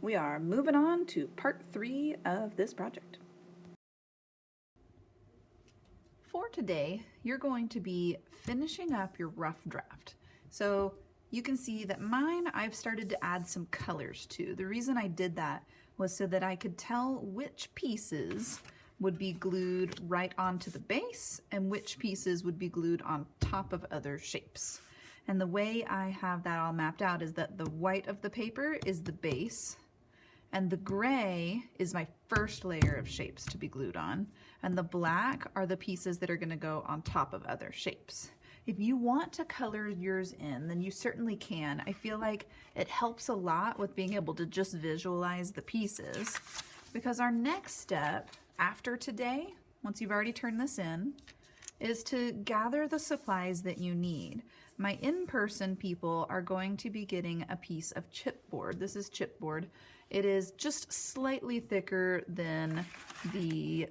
We are moving on to part 3 of this project. For today, you're going to be finishing up your rough draft. So you can see that mine, I've started to add some colors to. The reason I did that was so that I could tell which pieces would be glued right onto the base and which pieces would be glued on top of other shapes. And the way I have that all mapped out is that the white of the paper is the base, and the gray is my first layer of shapes to be glued on, and the black are the pieces that are going to go on top of other shapes. If you want to color yours in, then you certainly can. I feel like it helps a lot with being able to just visualize the pieces, because our next step after today, once you've already turned this in, is to gather the supplies that you need. My in-person people are going to be getting a piece of chipboard. This is chipboard. It is just slightly thicker than the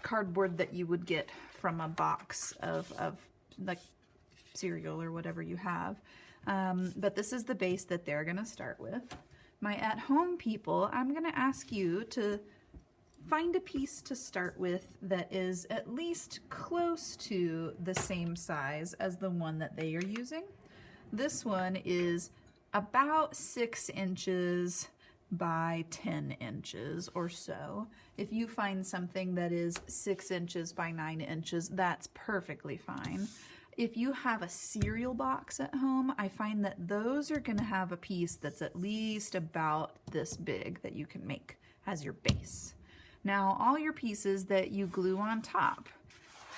cardboard that you would get from a box of like cereal or whatever you have. But this is the base that they're gonna start with. My at-home people, I'm gonna ask you to find a piece to start with that is at least close to the same size as the one that they are using. This one is about 6 inches by 10 inches or so. If you find something that is 6 inches by 9 inches, that's perfectly fine. If you have a cereal box at home, I find that those are gonna have a piece that's at least about this big that you can make as your base. Now, all your pieces that you glue on top,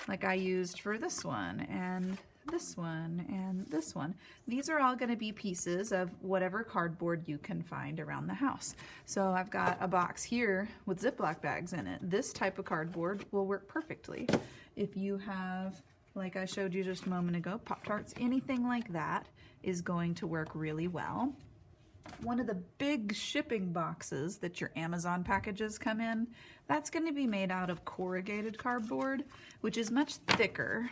like I used for this one and this one and this one, these are all going to be pieces of whatever cardboard you can find around the house. So I've got a box here with Ziploc bags in it. This type of cardboard will work perfectly. If you have, like I showed you just a moment ago, Pop-Tarts, anything like that is going to work really well. One of the big shipping boxes that your Amazon packages come in, that's going to be made out of corrugated cardboard, which is much thicker.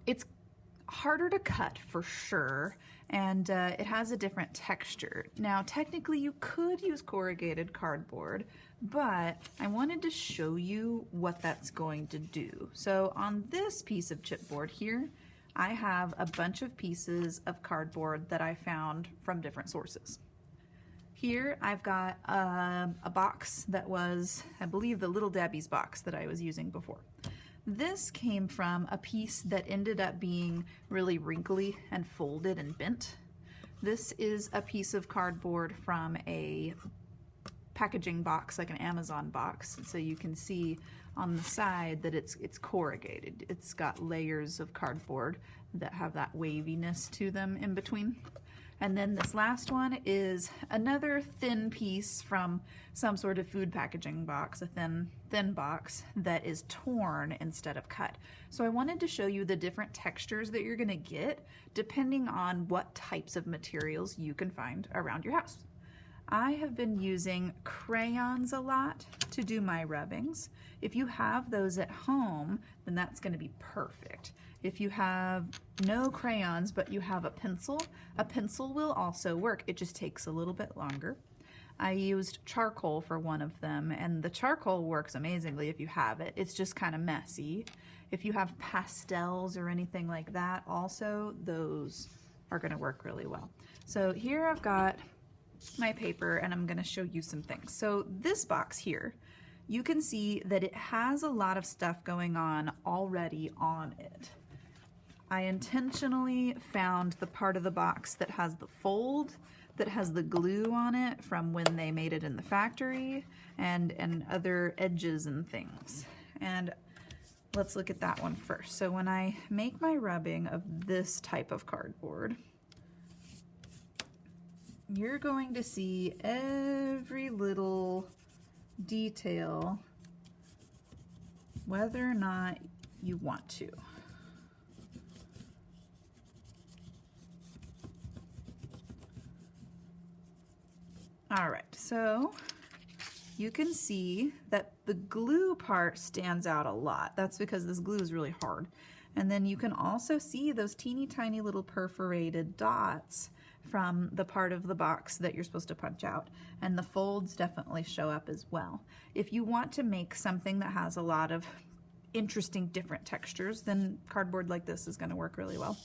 It's harder to cut for sure, and it has a different texture. Now, technically you could use corrugated cardboard, but I wanted to show you what that's going to do. So on this piece of chipboard here, I have a bunch of pieces of cardboard that I found from different sources. Here I've got a box that was, I believe, the Little Debbie's box that I was using before. This came from a piece that ended up being really wrinkly and folded and bent. This is a piece of cardboard from a packaging box, like an Amazon box. So you can see on the side that it's corrugated. It's got layers of cardboard that have that waviness to them in between. And then this last one is another thin piece from some sort of food packaging box, a thin box that is torn instead of cut. So I wanted to show you the different textures that you're gonna get depending on what types of materials you can find around your house. I have been using crayons a lot to do my rubbings. If you have those at home, then that's going to be perfect. If you have no crayons but you have a pencil will also work. It just takes a little bit longer. I used charcoal for one of them, and the charcoal works amazingly if you have it. It's just kind of messy. If you have pastels or anything like that, also those are going to work really well. So here I've got my paper and I'm going to show you some things. So this box here, you can see that it has a lot of stuff going on already on it. I intentionally found the part of the box that has the fold, that has the glue on it from when they made it in the factory, and other edges and things. And let's look at that one first. So when I make my rubbing of this type of cardboard, you're going to see every little detail, whether or not you want to. All right, so you can see that the glue part stands out a lot. That's because this glue is really hard. And then you can also see those teeny tiny little perforated dots from the part of the box that you're supposed to punch out, and the folds definitely show up as well. If you want to make something that has a lot of interesting different textures, then cardboard like this is going to work really well.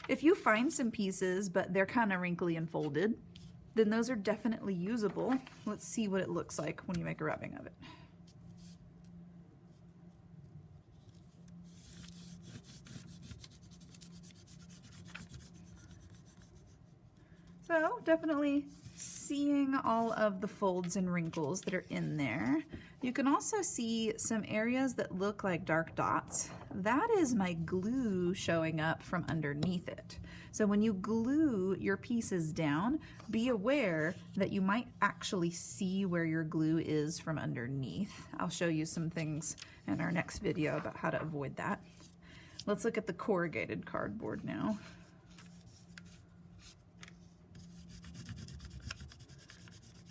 If you find some pieces but they're kind of wrinkly and folded, then those are definitely usable. Let's see what it looks like when you make a rubbing of it. So definitely seeing all of the folds and wrinkles that are in there. You can also see some areas that look like dark dots. That is my glue showing up from underneath it. So when you glue your pieces down, be aware that you might actually see where your glue is from underneath. I'll show you some things in our next video about how to avoid that. Let's look at the corrugated cardboard now.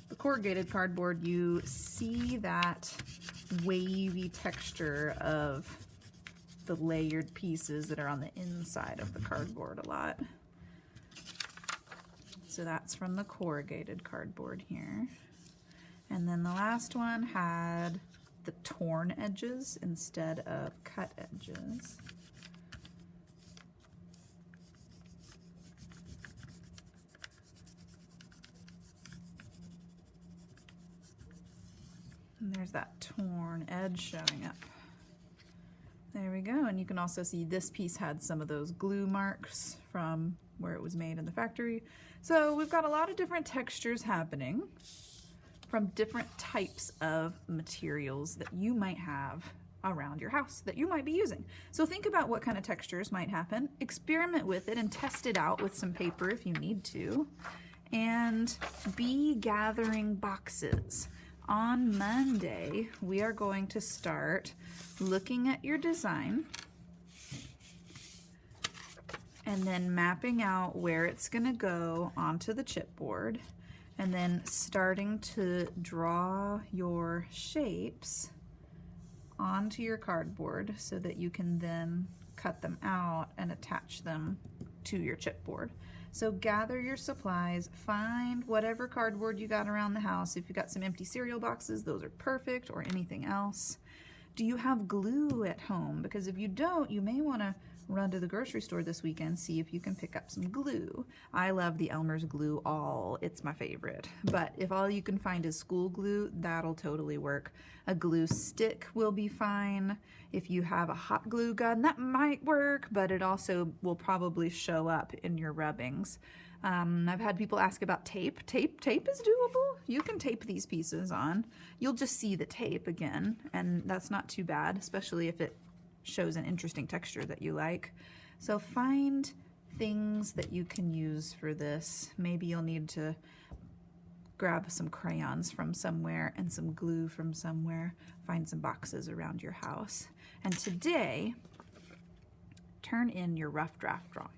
The corrugated cardboard, you see that wavy texture of the layered pieces that are on the inside of the cardboard a lot. So that's from the corrugated cardboard here. And then the last one had the torn edges instead of cut edges. And there's that torn edge showing up. There we go, and you can also see this piece had some of those glue marks from where it was made in the factory. So we've got a lot of different textures happening from different types of materials that you might have around your house that you might be using. So think about what kind of textures might happen, experiment with it and test it out with some paper if you need to, and be gathering boxes. On Monday, we are going to start looking at your design and then mapping out where it's going to go onto the chipboard, and then starting to draw your shapes onto your cardboard so that you can then cut them out and attach them to your chipboard. So gather your supplies, find whatever cardboard you got around the house. If you got some empty cereal boxes, those are perfect, or anything else. Do you have glue at home? Because if you don't, you may want to run to the grocery store this weekend, see if you can pick up some glue. I love the Elmer's Glue All. It's my favorite. But if all you can find is school glue, that'll totally work. A glue stick will be fine. If you have a hot glue gun, that might work, but it also will probably show up in your rubbings. I've had people ask about tape. Tape is doable. You can tape these pieces on. You'll just see the tape again, and that's not too bad, especially if it shows an interesting texture that you like. So find things that you can use for this. Maybe you'll need to grab some crayons from somewhere and some glue from somewhere. Find some boxes around your house. And today, turn in your rough draft drawing.